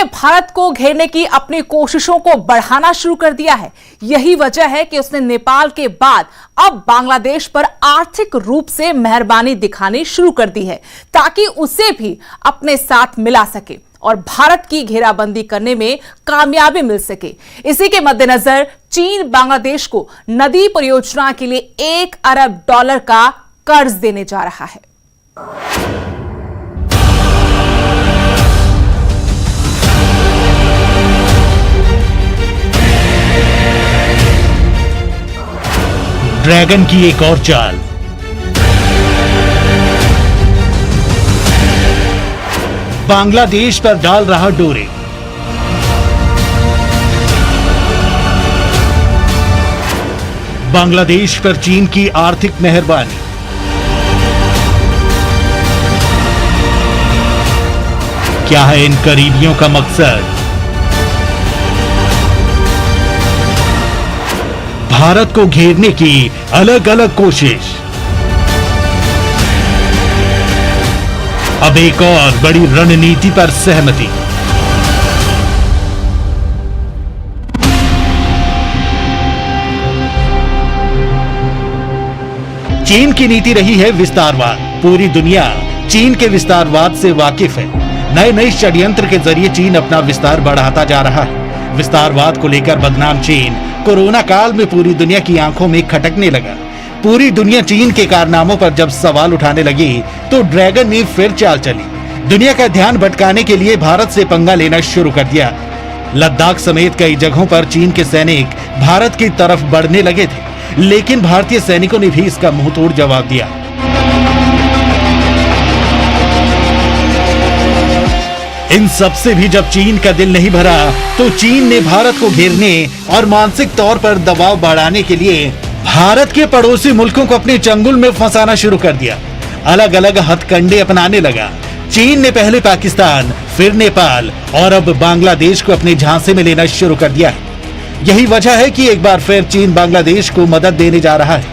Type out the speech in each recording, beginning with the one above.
ने भारत को घेरने की अपनी कोशिशों को बढ़ाना शुरू कर दिया है। यही वजह है कि उसने नेपाल के बाद अब बांग्लादेश पर आर्थिक रूप से मेहरबानी दिखानी शुरू कर दी है, ताकि उसे भी अपने साथ मिला सके और भारत की घेराबंदी करने में कामयाबी मिल सके। इसी के मद्देनजर चीन बांग्लादेश को नदी परियोजना के लिए $1 अरब का कर्ज देने जा रहा है। ड्रैगन की एक और चाल। बांग्लादेश पर डाल रहा डोरे। बांग्लादेश पर चीन की आर्थिक मेहरबानी। क्या है इन करीबियों का मकसद? भारत को घेरने की अलग अलग कोशिश। अब एक और बड़ी रणनीति पर सहमति। चीन की नीति रही है विस्तारवाद। पूरी दुनिया चीन के विस्तारवाद से वाकिफ है। नए नए षड्यंत्र के जरिए चीन अपना विस्तार बढ़ाता जा रहा है। विस्तारवाद को लेकर बदनाम चीन कोरोना काल में पूरी दुनिया की आंखों में खटकने लगा। पूरी दुनिया चीन के कारनामों पर जब सवाल उठाने लगी तो ड्रैगन ने फिर चाल चली। दुनिया का ध्यान भटकाने के लिए भारत से पंगा लेना शुरू कर दिया। लद्दाख समेत कई जगहों पर चीन के सैनिक भारत की तरफ बढ़ने लगे थे, लेकिन भारतीय सैनिकों ने भी इसका मुंहतोड़ जवाब दिया। इन सब से भी जब चीन का दिल नहीं भरा तो चीन ने भारत को घेरने और मानसिक तौर पर दबाव बढ़ाने के लिए भारत के पड़ोसी मुल्कों को अपने चंगुल में फंसाना शुरू कर दिया। अलग अलग हथकंडे अपनाने लगा। चीन ने पहले पाकिस्तान, फिर नेपाल और अब बांग्लादेश को अपने झांसे में लेना शुरू कर दिया है। यही वजह है कि एक बार फिर चीन बांग्लादेश को मदद देने जा रहा है,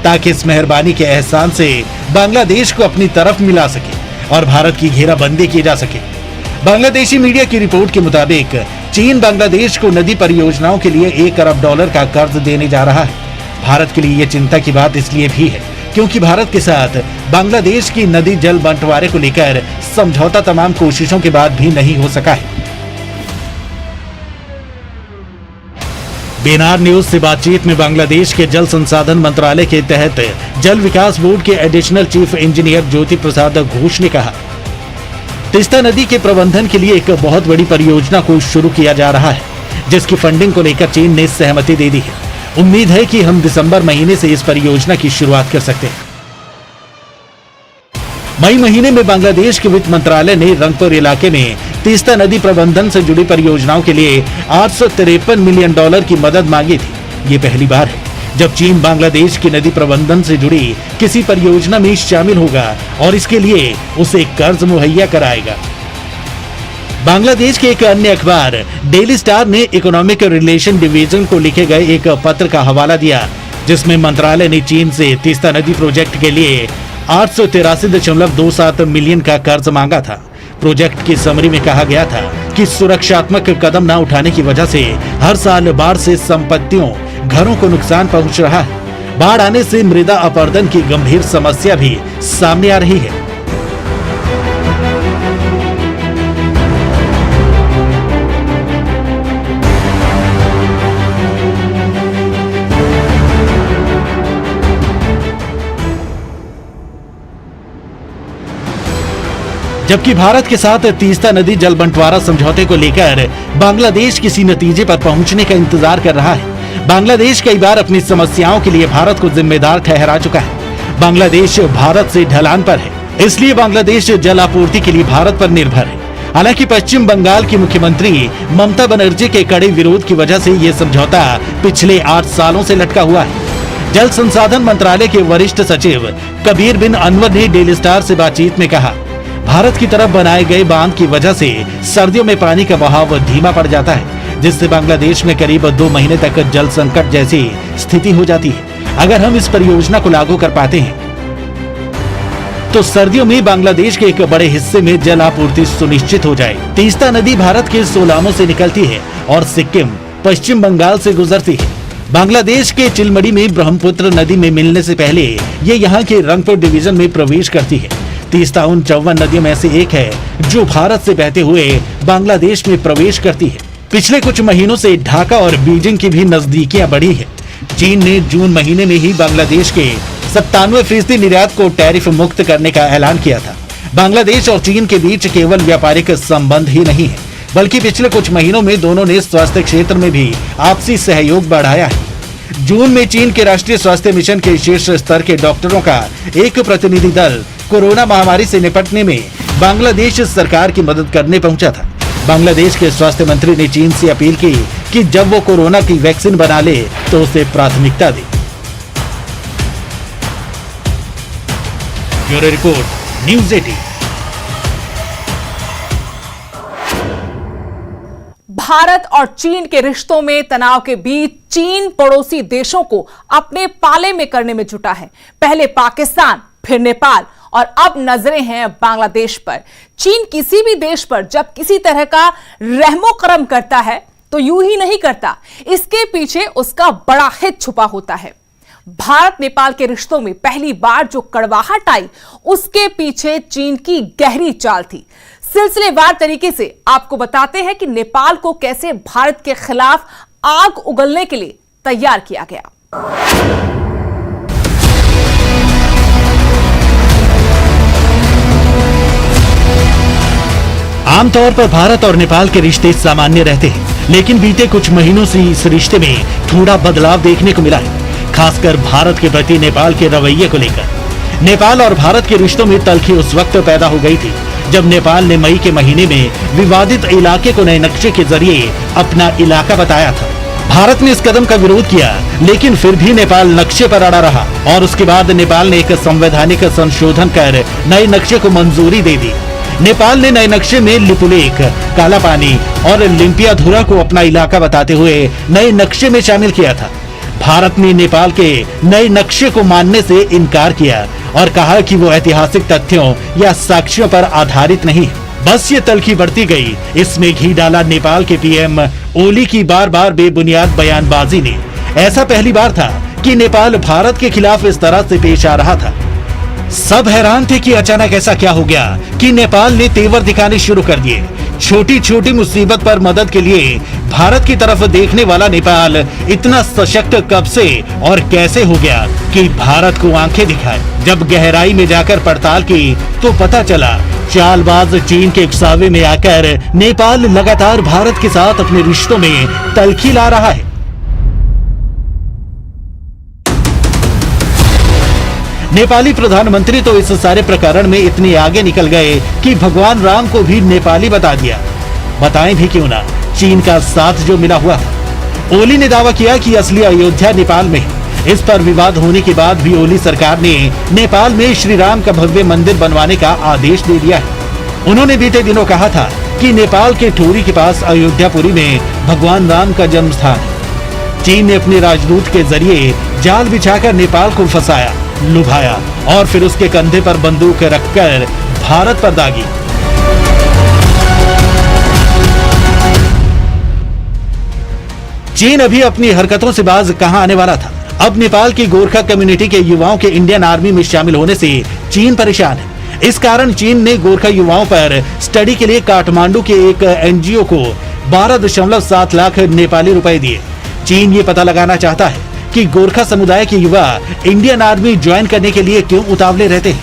ताकि इस मेहरबानी के एहसान से बांग्लादेश को अपनी तरफ मिला सके और भारत की घेराबंदी की जा सके। बांग्लादेशी मीडिया की रिपोर्ट के मुताबिक चीन बांग्लादेश को नदी परियोजनाओं के लिए $1 अरब का कर्ज देने जा रहा है। भारत के लिए ये चिंता की बात इसलिए भी है क्योंकि भारत के साथ बांग्लादेश की नदी जल बंटवारे को लेकर समझौता तमाम कोशिशों के बाद भी नहीं हो सका है। बेनार न्यूज से बातचीत में बांग्लादेश के जल संसाधन मंत्रालय के तहत जल विकास बोर्ड के additional chief engineer Jyoti Prasad Ghosh ने कहा, तीस्ता नदी के प्रबंधन के लिए एक बहुत बड़ी परियोजना को शुरू किया जा रहा है, जिसकी फंडिंग को लेकर चीन ने सहमति दे दी है। उम्मीद है कि हम दिसंबर महीने से इस परियोजना की शुरुआत कर सकते हैं। मई महीने में बांग्लादेश के वित्त मंत्रालय ने रंगपुर इलाके में तीस्ता नदी प्रबंधन से जुड़ी परियोजनाओं के लिए $853 मिलियन की मदद मांगी थी। ये पहली बार है जब चीन बांग्लादेश की नदी प्रबंधन से जुड़ी किसी परियोजना में शामिल होगा और इसके लिए उसे कर्ज मुहैया कराएगा। बांग्लादेश के एक अन्य अखबार डेली स्टार ने इकोनॉमिक रिलेशन डिवीजन को लिखे गए एक पत्र का हवाला दिया, जिसमें मंत्रालय ने चीन से तीस्ता नदी प्रोजेक्ट के लिए 883.27 मिलियन का कर्ज मांगा था। प्रोजेक्ट की समरी में कहा गया था कि सुरक्षात्मक कदम न उठाने की वजह से हर साल बाढ़ से संपत्तियों, घरों को नुकसान पहुंच रहा है। बाढ़ आने से मृदा अपरदन की गंभीर समस्या भी सामने आ रही है। जबकि भारत के साथ तीस्ता नदी जल बंटवारा समझौते को लेकर बांग्लादेश किसी नतीजे पर पहुंचने का इंतजार कर रहा है। बांग्लादेश कई बार अपनी समस्याओं के लिए भारत को जिम्मेदार ठहरा चुका है। बांग्लादेश भारत से ढलान पर है, इसलिए बांग्लादेश जल आपूर्ति के लिए भारत पर निर्भर है। हालांकि पश्चिम बंगाल की मुख्यमंत्री ममता बनर्जी के कड़े विरोध की वजह से ये समझौता पिछले 8 सालों से लटका हुआ है। जल संसाधन मंत्रालय के वरिष्ठ सचिव कबीर बिन अनवर ने डेली स्टार से बातचीत में कहा, भारत की तरफ बनाए गए बांध की वजह से सर्दियों में पानी का बहाव धीमा पड़ जाता है, जिससे बांग्लादेश में करीब 2 महीने तक जल संकट जैसी स्थिति हो जाती है। अगर हम इस परियोजना को लागू कर पाते हैं तो सर्दियों में बांग्लादेश के एक बड़े हिस्से में जल आपूर्ति सुनिश्चित हो जाए। तीस्ता नदी भारत के सोलामो से निकलती है और सिक्किम पश्चिम बंगाल से गुजरती है। बांग्लादेश के चिलमड़ी में ब्रह्मपुत्र नदी में मिलने से पहले ये यहाँ के रंगपुर डिवीजन में प्रवेश करती है। तीस्ता उन 54 नदियों में से एक है जो भारत से बहते हुए बांग्लादेश में प्रवेश करती है। पिछले कुछ महीनों से ढाका और बीजिंग की भी नजदीकियां बढ़ी है। चीन ने जून महीने में ही बांग्लादेश के 97% निर्यात को टैरिफ मुक्त करने का ऐलान किया था। बांग्लादेश और चीन के बीच केवल व्यापारिक संबंध ही नहीं है, बल्कि पिछले कुछ महीनों में दोनों ने स्वास्थ्य क्षेत्र में भी आपसी सहयोग बढ़ाया है। जून में चीन के राष्ट्रीय स्वास्थ्य मिशन के शीर्ष स्तर के डॉक्टरों का एक प्रतिनिधि दल कोरोना महामारी से निपटने में बांग्लादेश सरकार की मदद करने पहुंचा था। बांग्लादेश के स्वास्थ्य मंत्री ने चीन से अपील की कि जब वो कोरोना की वैक्सीन बना ले तो उसे प्राथमिकता दे। Bureau report, news 18। भारत और चीन के रिश्तों में तनाव के बीच चीन पड़ोसी देशों को अपने पाले में करने में जुटा है। पहले पाकिस्तान, फिर नेपाल और अब नजरें हैं बांग्लादेश पर। चीन किसी भी देश पर जब किसी तरह का रहमो करम करता है तो यूं ही नहीं करता, इसके पीछे उसका बड़ा हित छुपा होता है। भारत नेपाल के रिश्तों में पहली बार जो कड़वाहट आई, उसके पीछे चीन की गहरी चाल थी। सिलसिलेवार तरीके से आपको बताते हैं कि नेपाल को कैसे भारत के खिलाफ आग उगलने के लिए तैयार किया गया। आमतौर पर भारत और नेपाल के रिश्ते सामान्य रहते हैं, लेकिन बीते कुछ महीनों से इस रिश्ते में थोड़ा बदलाव देखने को मिला है, खासकर भारत के प्रति नेपाल के रवैये को लेकर। नेपाल और भारत के रिश्तों में तल्खी उस वक्त पैदा हो गई थी जब नेपाल ने मई के महीने में विवादित इलाके को नए नक्शे के जरिए अपना इलाका बताया था। भारत ने इस कदम का विरोध किया, लेकिन फिर भी नेपाल नक्शे पर अड़ा रहा और उसके बाद नेपाल ने एक संवैधानिक संशोधन कर नए नक्शे को मंजूरी दे दी। नेपाल ने नए नक्शे में लिपुलेख, कालापानी और लिम्पियाधुरा को अपना इलाका बताते हुए नए नक्शे में शामिल किया था। भारत ने नेपाल के नए नक्शे को मानने से इनकार किया और कहा कि वो ऐतिहासिक तथ्यों या साक्ष्यों पर आधारित नहीं है। बस ये तल्खी बढ़ती गई। इसमें घी डाला नेपाल के पीएम ओली की बार बार बेबुनियाद बयानबाजी ने। ऐसा पहली बार था कि नेपाल भारत के खिलाफ इस तरह से पेश आ रहा था। सब हैरान थे कि अचानक ऐसा क्या हो गया कि नेपाल ने तेवर दिखाने शुरू कर दिए। छोटी छोटी मुसीबत पर मदद के लिए भारत की तरफ देखने वाला नेपाल इतना सशक्त कब से और कैसे हो गया कि भारत को आंखें दिखाए। जब गहराई में जाकर पड़ताल की तो पता चला चालबाज चीन के उकसावे में आकर नेपाल लगातार भारत के साथ अपने रिश्तों में तल्खी ला रहा है। नेपाली प्रधानमंत्री तो इस सारे प्रकरण में इतने आगे निकल गए कि भगवान राम को भी नेपाली बता दिया। बताएं भी क्यों ना, चीन का साथ जो मिला हुआ था। ओली ने दावा किया कि असली अयोध्या नेपाल में है। इस पर विवाद होने के बाद भी ओली सरकार ने नेपाल में श्री राम का भव्य मंदिर बनवाने का आदेश दे दिया है। उन्होंने बीते दिनों कहा था कि नेपाल के ठोरी के पास अयोध्यापुरी में भगवान राम का जन्म स्थान है। चीन ने अपने राजदूत के जरिए जाल बिछाकर नेपाल को फंसाया, लुभाया और फिर उसके कंधे पर बंदूक रखकर भारत पर दागी। चीन अभी अपनी हरकतों से बाज कहां आने वाला था। अब नेपाल की गोरखा कम्युनिटी के युवाओं के इंडियन आर्मी में शामिल होने से चीन परेशान है। इस कारण चीन ने गोरखा युवाओं पर स्टडी के लिए काठमांडू के एक एनजीओ को 12.7 लाख नेपाली रुपए दिए। चीन ये पता लगाना चाहता है कि गोरखा समुदाय के युवा इंडियन आर्मी ज्वाइन करने के लिए क्यों उतावले रहते हैं।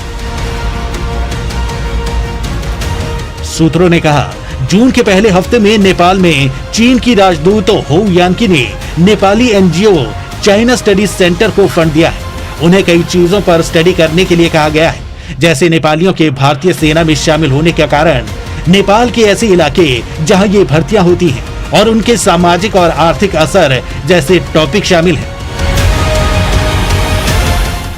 सूत्रों ने कहा, जून के पहले हफ्ते में नेपाल में चीन की राजदूत हो यानकी ने Nepali NGO China study centre को फंड दिया है। उन्हें कई चीजों पर स्टडी करने के लिए कहा गया है, जैसे नेपालियों के भारतीय सेना में शामिल होने के कारण नेपाल के ऐसे इलाके जहां ये भर्तियां होती हैं और उनके सामाजिक और आर्थिक असर जैसे टॉपिक शामिल हैं।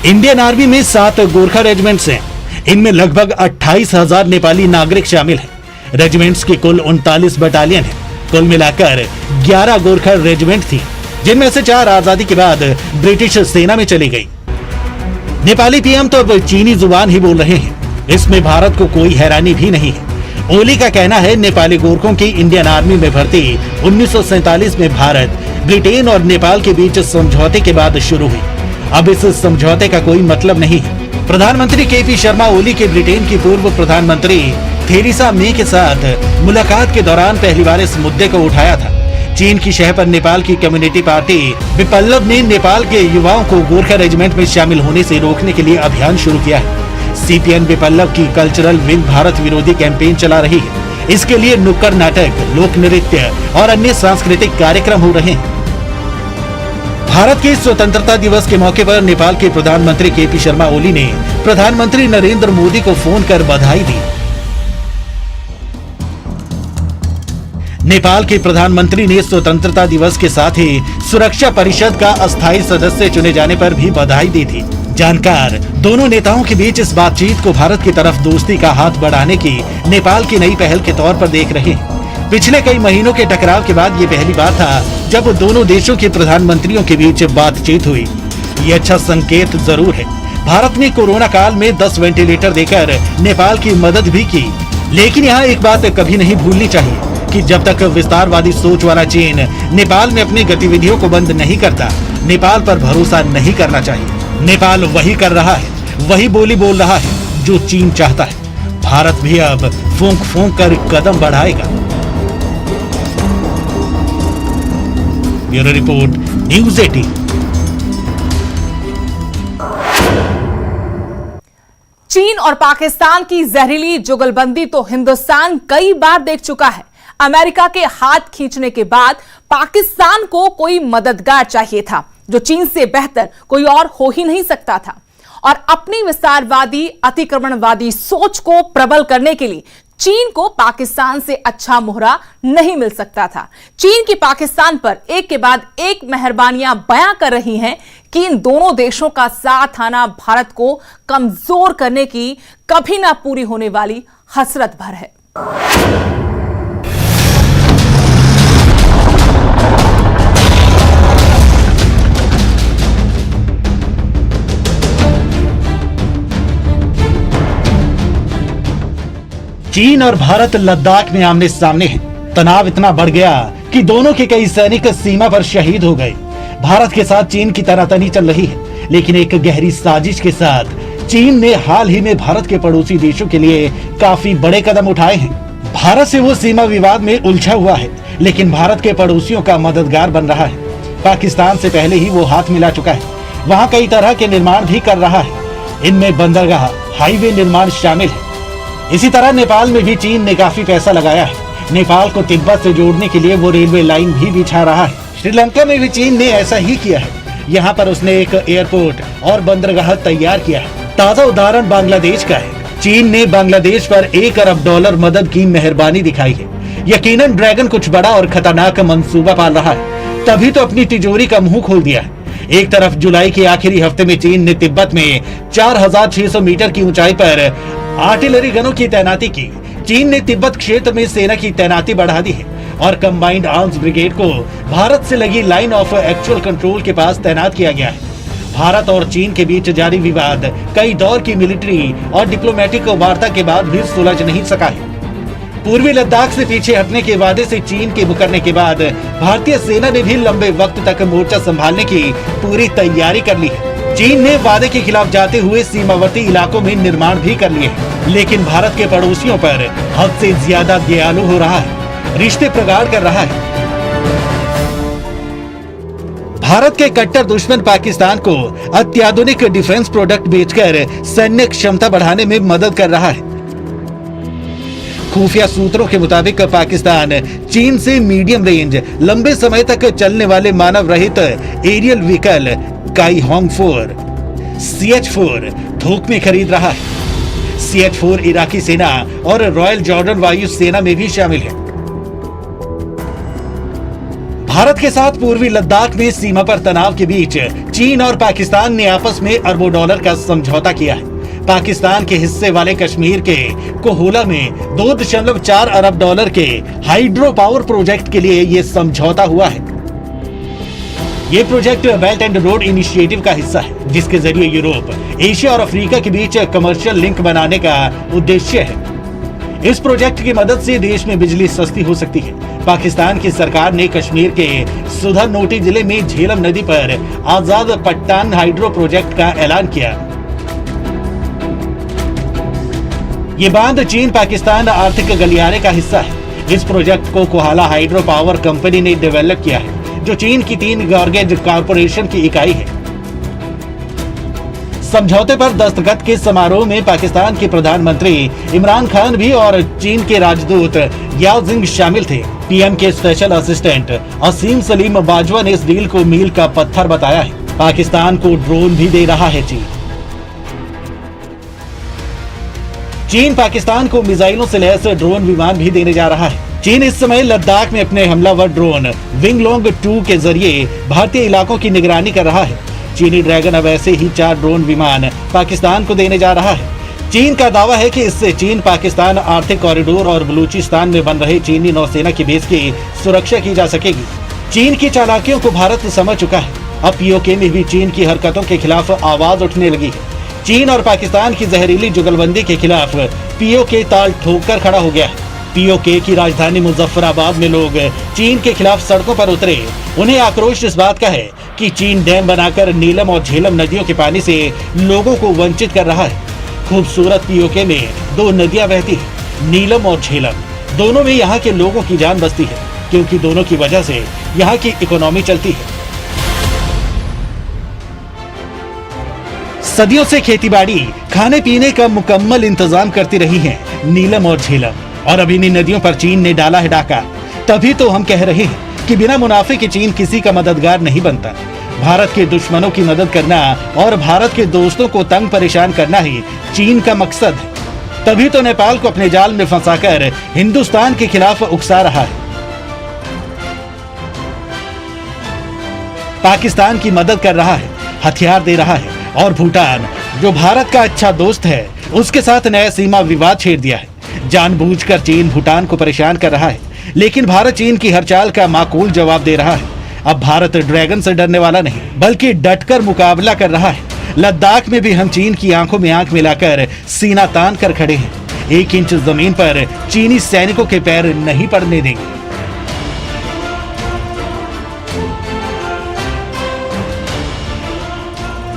इंडियन आर्मी में 7 गोरखा रेजिमेंट्स हैं। इनमें लगभग 28,000 नेपाली नागरिक शामिल हैं। रेजिमेंट्स की कुल 39 बटालियन है। कुल मिलाकर 11 गोरखा रेजिमेंट थी, जिनमें से 4 आजादी के बाद ब्रिटिश सेना में चली गई। नेपाली पीएम तो अब चीनी जुबान ही बोल रहे हैं। इसमें भारत को कोई हैरानी भी नहीं है। ओली का कहना है, नेपाली गोरखों की इंडियन आर्मी में भर्ती 1947 में भारत, ब्रिटेन और नेपाल के बीच समझौते के बाद शुरू हुई। अब इस समझौते का कोई मतलब नहीं है। प्रधानमंत्री केपी शर्मा ओली के ब्रिटेन की पूर्व प्रधानमंत्री थेरेसा मे के साथ मुलाकात के दौरान पहली बार इस मुद्दे को उठाया था। चीन की शह पर नेपाल की कम्युनिटी पार्टी विपल्लव ने नेपाल के युवाओं को गोरखा रेजिमेंट में शामिल होने से रोकने के लिए अभियान शुरू किया है। सीपीएन विपल्लव की कल्चरल विंग भारत विरोधी कैंपेन चला रही है। इसके लिए नुक्कड़ नाटक, लोक नृत्य और अन्य सांस्कृतिक कार्यक्रम हो रहे हैं। भारत के स्वतंत्रता दिवस के मौके पर नेपाल के प्रधानमंत्री केपी शर्मा ओली ने प्रधानमंत्री नरेंद्र मोदी को फोन कर बधाई दी। नेपाल के प्रधानमंत्री ने स्वतंत्रता दिवस के साथ ही सुरक्षा परिषद का अस्थायी सदस्य चुने जाने पर भी बधाई दी थी। जानकार दोनों नेताओं के बीच इस बातचीत को भारत की तरफ दोस्ती का हाथ बढ़ाने की नेपाल की नई पहल के तौर पर देख रहे हैं। पिछले कई महीनों के टकराव के बाद ये पहली बार था जब दोनों देशों के प्रधानमंत्रियों के बीच बातचीत हुई। ये अच्छा संकेत जरूर है। भारत ने कोरोना काल में 10 वेंटिलेटर देकर नेपाल की मदद भी की, लेकिन यहाँ एक बात कभी नहीं भूलनी चाहिए कि जब तक विस्तारवादी सोच वाला चीन नेपाल में अपनी गतिविधियों को बंद नहीं करता, नेपाल पर भरोसा नहीं करना चाहिए। नेपाल वही कर रहा है, वही बोली बोल रहा है जो चीन चाहता है। भारत भी अब फूंक फूंक कर कदम बढ़ाएगा। Bureau report, news 18। चीन और पाकिस्तान की जहरीली जुगलबंदी तो हिंदुस्तान कई बार देख चुका है। अमेरिका के हाथ खींचने के बाद पाकिस्तान को कोई मददगार चाहिए था, जो चीन से बेहतर कोई और हो ही नहीं सकता था। और अपनी विस्तारवादी अतिक्रमणवादी सोच को प्रबल करने के लिए चीन को पाकिस्तान से अच्छा मोहरा नहीं मिल सकता था। चीन की पाकिस्तान पर एक के बाद एक मेहरबानियां बयां कर रही हैं कि इन दोनों देशों का साथ आना भारत को कमजोर करने की कभी ना पूरी होने वाली हसरत भर है। चीन और भारत लद्दाख में आमने सामने हैं। तनाव इतना बढ़ गया कि दोनों के कई सैनिक सीमा पर शहीद हो गए। भारत के साथ चीन की तनातनी चल रही है, लेकिन एक गहरी साजिश के साथ चीन ने हाल ही में भारत के पड़ोसी देशों के लिए काफी बड़े कदम उठाए हैं। भारत से वो सीमा विवाद में उलझा हुआ है, लेकिन भारत के पड़ोसियों का मददगार बन रहा है। पाकिस्तान से पहले ही वो हाथ मिला चुका है, वहाँ कई तरह के निर्माण भी कर रहा है। इनमें बंदरगाह, हाईवे निर्माण शामिल है। इसी तरह नेपाल में भी चीन ने काफी पैसा लगाया है। नेपाल को तिब्बत से जोड़ने के लिए वो रेलवे लाइन भी बिछा रहा है। श्रीलंका में भी चीन ने ऐसा ही किया है। यहाँ पर उसने एक एयरपोर्ट और बंदरगाह तैयार किया है। ताजा उदाहरण बांग्लादेश का है। चीन ने बांग्लादेश पर $1 अरब मदद की मेहरबानी दिखाई है। यकीनन ड्रैगन कुछ बड़ा और खतरनाक मंसूबा पाल रहा है, तभी तो अपनी तिजोरी का मुंह खोल दिया है। एक तरफ जुलाई के आखिरी हफ्ते में चीन ने तिब्बत में 4600 मीटर की ऊंचाई पर आर्टिलरी गनों की तैनाती की। चीन ने तिब्बत क्षेत्र में सेना की तैनाती बढ़ा दी है और कंबाइंड आर्म्स ब्रिगेड को भारत से लगी लाइन ऑफ एक्चुअल कंट्रोल के पास तैनात किया गया है। भारत और चीन के बीच जारी विवाद कई दौर की मिलिट्री और डिप्लोमेटिक वार्ता के बाद भी सुलझ नहीं सका है। पूर्वी लद्दाख से पीछे हटने के वादे से चीन के मुकरने के बाद भारतीय सेना ने भी लंबे वक्त तक मोर्चा संभालने की पूरी तैयारी कर ली है। चीन ने वादे के खिलाफ जाते हुए सीमावर्ती इलाकों में निर्माण भी कर लिए हैं, लेकिन भारत के पड़ोसियों पर हद से ज्यादा दयालु हो रहा है, रिश्ते प्रगाढ़ कर रहा है। भारत के कट्टर दुश्मन पाकिस्तान को अत्याधुनिक डिफेंस प्रोडक्ट बेचकर सैन्य क्षमता बढ़ाने में मदद कर रहा है। खुफिया सूत्रों के मुताबिक पाकिस्तान चीन से मीडियम रेंज, लंबे समय तक चलने वाले मानव रहित एरियल व्हीकल काई होंग 4 CH-4 थोक में खरीद रहा है। CH-4 इराकी सेना और रॉयल जॉर्डन वायु सेना में भी शामिल है। भारत के साथ पूर्वी लद्दाख में सीमा पर तनाव के बीच चीन और पाकिस्तान ने आपस में अरबों डॉलर का समझौता किया है। पाकिस्तान के हिस्से वाले कश्मीर के कोहोला में $2.4 अरब के हाइड्रो पावर प्रोजेक्ट के लिए यह समझौता हुआ है। ये project belt and road initiative का हिस्सा है, जिसके जरिए यूरोप, एशिया और अफ्रीका के बीच कमर्शियल लिंक बनाने का उद्देश्य है। इस प्रोजेक्ट की मदद से देश में बिजली सस्ती हो सकती है। पाकिस्तान की सरकार ने कश्मीर के सुधरनोटी जिले में झेलम नदी पर आजाद पट्टान हाइड्रो प्रोजेक्ट का ऐलान किया। ये बांध चीन पाकिस्तान आर्थिक गलियारे का हिस्सा है। इस प्रोजेक्ट को कोहाला हाइड्रो पावर कंपनी ने डेवलप किया है, जो चीन की 3 गॉर्गेज कॉरपोरेशन की इकाई है। समझौते पर दस्तखत के समारोह में पाकिस्तान के प्रधानमंत्री इमरान खान भी और चीन के राजदूत याओ जिंग शामिल थे। पीएम के स्पेशल असिस्टेंट असीम सलीम बाजवा ने इस डील को मील का पत्थर बताया है। पाकिस्तान को ड्रोन भी दे रहा है चीन पाकिस्तान को मिसाइलों से लैस ड्रोन विमान भी देने जा रहा है। चीन इस समय लद्दाख में अपने हमलावर ड्रोन विंगलोंग 2 के जरिए भारतीय इलाकों की निगरानी कर रहा है। चीनी ड्रैगन अब ऐसे ही 4 ड्रोन विमान पाकिस्तान को देने जा रहा है। चीन का दावा है कि इससे चीन पाकिस्तान आर्थिक कॉरिडोर और बलूचिस्तान में बन रहे चीनी नौसेना की बेस की सुरक्षा की जा सकेगी। चीन की चालाकियों को भारत समझ चुका है। अब पीओके में भी चीन की हरकतों के खिलाफ आवाज उठने लगी है। चीन और पाकिस्तान की जहरीली जुगलबंदी के खिलाफ पीओके ताल ठोक कर खड़ा हो गया है। पीओके की राजधानी मुजफ्फराबाद में लोग चीन के खिलाफ सड़कों पर उतरे। उन्हें आक्रोश इस बात का है कि चीन डैम बनाकर नीलम और झेलम नदियों के पानी से लोगों को वंचित कर रहा है। खूबसूरत पीओके में 2 नदियां बहती है, नीलम और झेलम। दोनों में यहाँ के लोगों की जान बसती है, क्योंकि दोनों की वजह से यहाँ की इकोनॉमी चलती है। सदियों से खेतीबाड़ी, खाने पीने का मुकम्मल इंतजाम करती रही हैं नीलम और झेलम, और अब इन्हीं नदियों पर चीन ने डाला है डाका। तभी तो हम कह रहे हैं कि बिना मुनाफे के चीन किसी का मददगार नहीं बनता। भारत के दुश्मनों की मदद करना और भारत के दोस्तों को तंग परेशान करना ही चीन का मकसद है। तभी तो नेपाल को अपने जाल में फंसाकर हिंदुस्तान के खिलाफ उकसा रहा है। पाकिस्तान की मदद कर रहा है, हथियार दे रहा है, और भूटान, जो भारत का अच्छा दोस्त है, उसके साथ नया सीमा विवाद छेड़ दिया है। जानबूझकर चीन भूटान को परेशान कर रहा है, लेकिन भारत चीन की हर चाल का माकूल जवाब दे रहा है। अब भारत ड्रैगन से डरने वाला नहीं, बल्कि डटकर मुकाबला कर रहा है। लद्दाख में भी हम चीन की आंखों में आंख मिलाकर सीना तान कर खड़े हैं। 1 इंच जमीन पर चीनी सैनिकों के पैर नहीं पड़ने देंगे।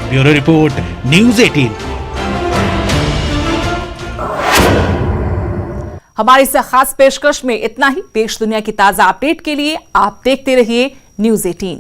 Bureau report, news 18। हमारी इस खास पेशकश में इतना ही। देश दुनिया की ताजा अपडेट के लिए आप देखते रहिए न्यूज़ 18।